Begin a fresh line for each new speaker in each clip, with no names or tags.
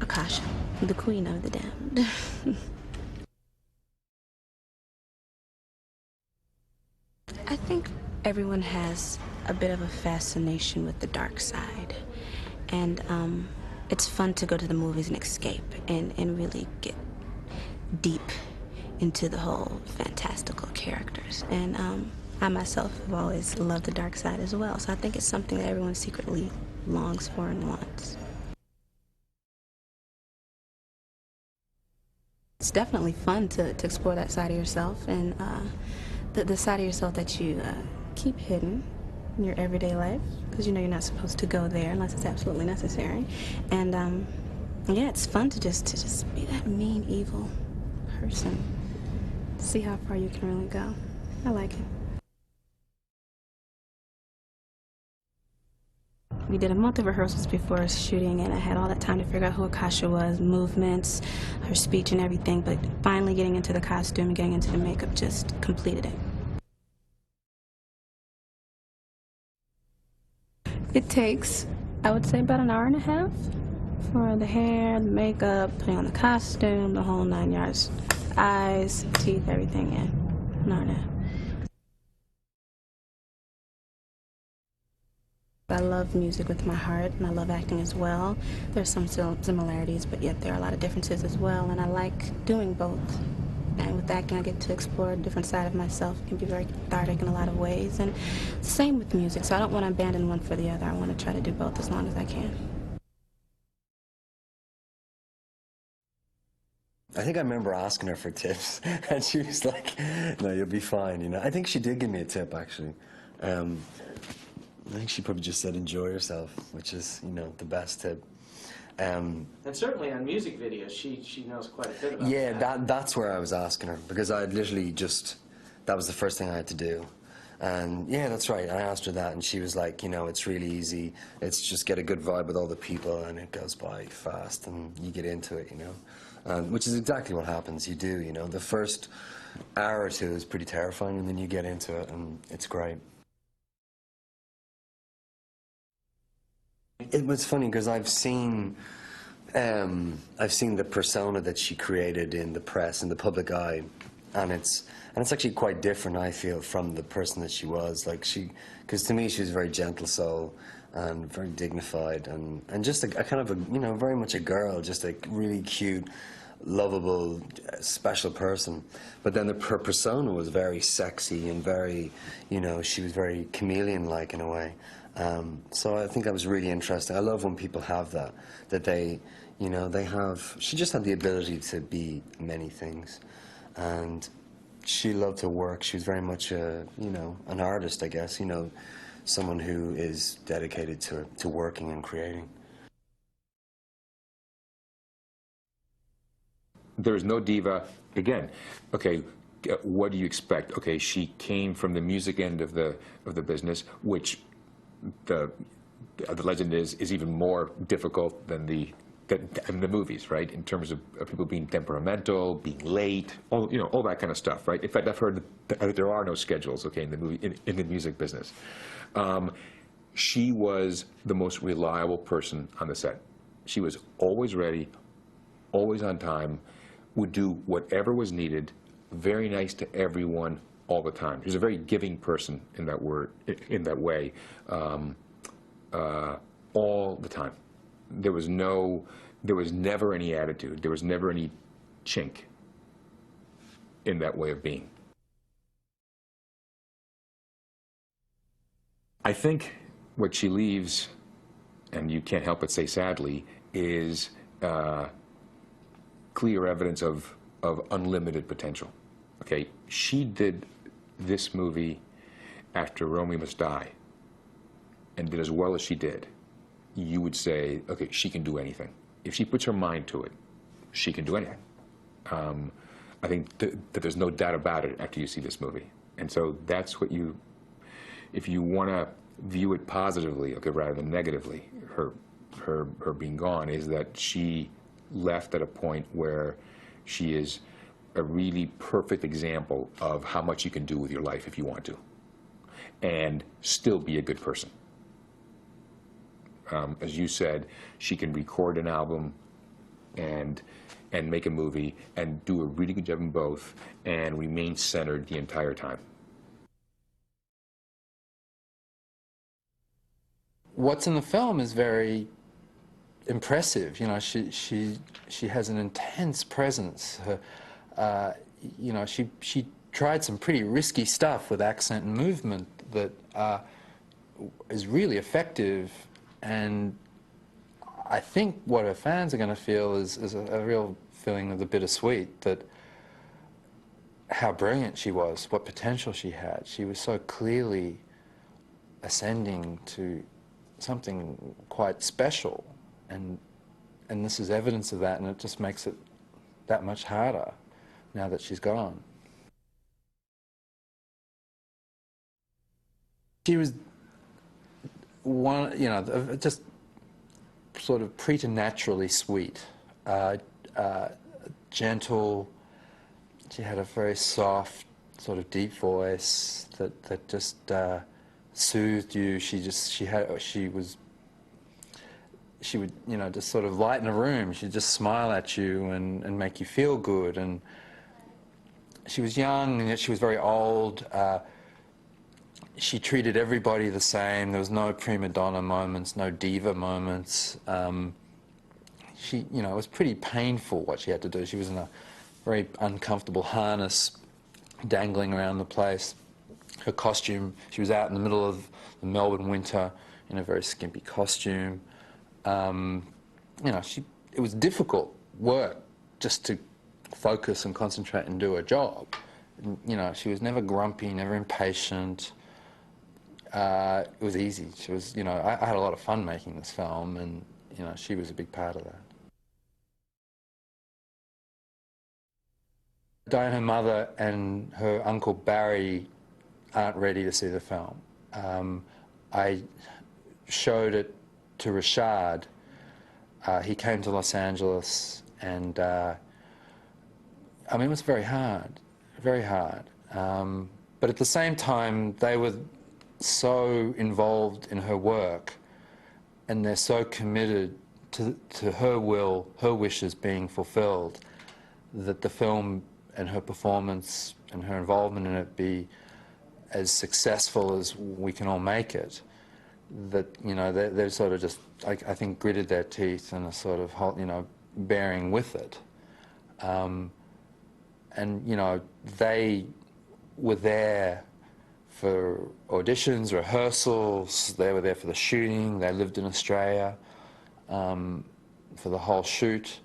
Akasha, the queen of the damned. I think everyone has a bit of a fascination with the dark side. And it's fun to go to the movies and escape and really get deep into the whole fantastical characters. And I myself have always loved the dark side as well. So I think it's something that everyone secretly longs for and wants. It's definitely fun to explore that side of yourself, and the side of yourself that you keep hidden in your everyday life, because you know you're not supposed to go there unless it's absolutely necessary. And yeah, it's fun to just be that mean, evil person. See how far you can really go. I like it. We did a month of rehearsals before shooting, and I had all that time to figure out who Akasha was, movements, her speech and everything, but finally getting into the costume and getting into the makeup just completed it. It takes, I would say, about an hour and a half for the hair, the makeup, putting on the costume, the whole 9 yards. Eyes, teeth, everything, yeah. An hour and a half. I love music with my heart, and I love acting as well. There's some similarities, but yet there are a lot of differences as well, and I like doing both. And with acting, I get to explore a different side of myself. It can be very cathartic in a lot of ways, and same with music, so I don't want to abandon one for the other. I want to try to do both as long as I can.
I think I remember asking her for tips, and she was like, no, you'll be fine, you know. I think she did give me a tip, actually. I think she probably just said enjoy yourself, which is, you know, the best tip.
And certainly on music videos, she knows quite a bit about
yeah,
that.
that's where I was asking her, because I literally that was the first thing I had to do. And yeah, that's right, I asked her that, and she was like, you know, it's really easy. It's just get a good vibe with all the people, and it goes by fast, and you get into it, you know. Which is exactly what happens, you do, you know. The first hour or two is pretty terrifying, and then you get into it, and it's great. It was funny because I've seen the persona that she created in the press, in the public eye, and it's actually quite different, I feel, from the person that she was. Like because to me she was a very gentle soul and very dignified and just a kind of a, you know, very much a girl, just a really cute, lovable, special person. But then her persona was very sexy and very, you know, she was very chameleon-like in a way. So I think that was really interesting. I love when people have that they, you know, she just had the ability to be many things. And she loved to work. She was very much a, you know, an artist, I guess, you know, someone who is dedicated to working and creating.
There's no diva. Again, okay, what do you expect? Okay, she came from the music end of the business, which the legend is even more difficult than the movies, right? In terms of people being temperamental, being late, all, you know, all that kind of stuff, right? In fact, I've heard that there are no schedules, okay, in the music business. She was the most reliable person on the set. She was always ready, always on time, would do whatever was needed, very nice to everyone all the time. She was a very giving person in that way, all the time. There was never any attitude. There was never any chink in that way of being. I think what she leaves, and you can't help but say sadly, is clear evidence of unlimited potential. Okay, she did this movie after Romeo Must Die and did as well as she did. You would say, okay, she can do anything. If she puts her mind to it, she can do anything. I think that there's no doubt about it after you see this movie. And so that's what if you want to view it positively, okay, rather than negatively, her being gone, is that she left at a point where she is a really perfect example of how much you can do with your life if you want to, and still be a good person. As you said, she can record an album and make a movie and do a really good job in both and remain centered the entire time.
What's in the film is very impressive. You know, she has an intense presence. You know, she tried some pretty risky stuff with accent and movement that is really effective, and I think what her fans are going to feel is a real feeling of the bittersweet, that how brilliant she was, what potential she had. She was so clearly ascending to something quite special, and this is evidence of that, and it just makes it that much harder now that she's gone. She was one, you know, just sort of preternaturally sweet, gentle. She had a very soft, sort of deep voice that just soothed you. She would, you know, just sort of lighten a room. She'd just smile at you and make you feel good. And she was young, and yet she was very old. She treated everybody the same. There was no prima donna moments, no diva moments. You know, it was pretty painful what she had to do. She was in a very uncomfortable harness, dangling around the place. Her costume, she was out in the middle of the Melbourne winter in a very skimpy costume. You know, it was difficult work just to focus and concentrate and do her job. And, you know, she was never grumpy, never impatient. It was easy. She was, you know, I had a lot of fun making this film, and, you know, she was a big part of that. Diane, her mother, and her uncle Barry aren't ready to see the film. I showed it to Rashad. He came to Los Angeles, and I mean, it was very hard, very hard. But at the same time, they were so involved in her work, and they're so committed to her will, her wishes being fulfilled, that the film and her performance and her involvement in it be as successful as we can all make it. That, you know, they're sort of just, I think, gritted their teeth and are sort of, you know, bearing with it. And, you know, they were there for auditions, rehearsals, they were there for the shooting, they lived in Australia for the whole shoot.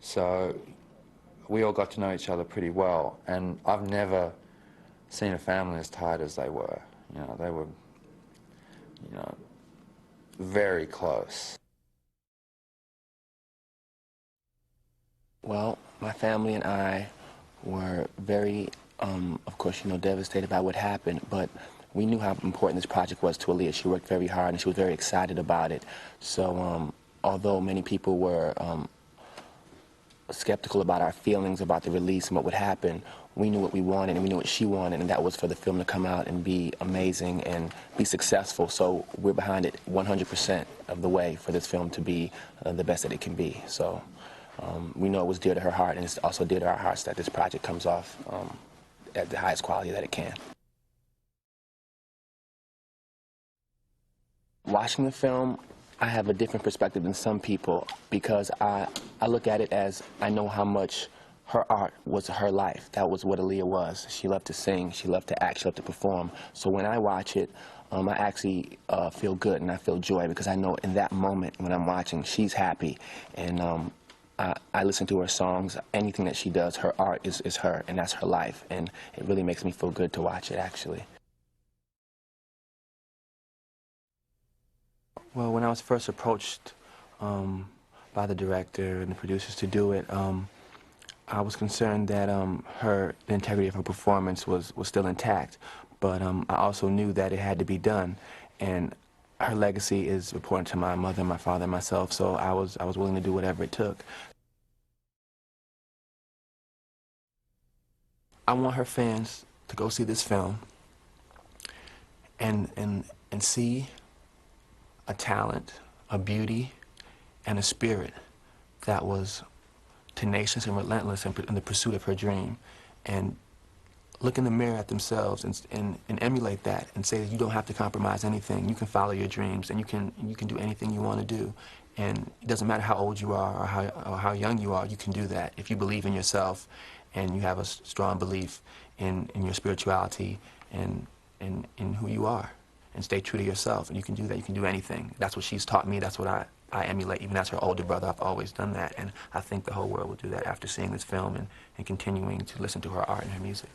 So we all got to know each other pretty well, and I've never seen a family as tight as they were. You know, they were, you know, very close.
Well, my family and I were very, of course, you know, devastated by what happened, but we knew how important this project was to Aaliyah. She worked very hard, and she was very excited about it. So although many people were skeptical about our feelings about the release and what would happen, we knew what we wanted, and we knew what she wanted, and that was for the film to come out and be amazing and be successful. So we're behind it 100% of the way for this film to be the best that it can be. So we know it was dear to her heart, and it's also dear to our hearts that this project comes off at the highest quality that it can. Watching the film, I have a different perspective than some people, because I look at it as I know how much her art was her life. That was what Aaliyah was. She loved to sing, she loved to act, she loved to perform. So when I watch it, I actually feel good and I feel joy, because I know in that moment when I'm watching, she's happy. And I listen to her songs. Anything that she does, her art is her, and that's her life. And it really makes me feel good to watch it, actually. Well, when I was first approached by the director and the producers to do it, I was concerned that the integrity of her performance was still intact, but I also knew that it had to be done, and her legacy is important to my mother, my father, and myself, so I was willing to do whatever it took. I want her fans to go see this film and see a talent, a beauty, and a spirit that was tenacious and relentless in the pursuit of her dream, and look in the mirror at themselves and emulate that and say that you don't have to compromise anything. You can follow your dreams, and you can do anything you want to do. And it doesn't matter how old you are or how young you are, you can do that if you believe in yourself and you have a strong belief in your spirituality and in who you are. And stay true to yourself, and you can do that. You can do anything. That's what she's taught me. That's what I emulate. Even as her older brother, I've always done that. And I think the whole world will do that after seeing this film and continuing to listen to her art and her music.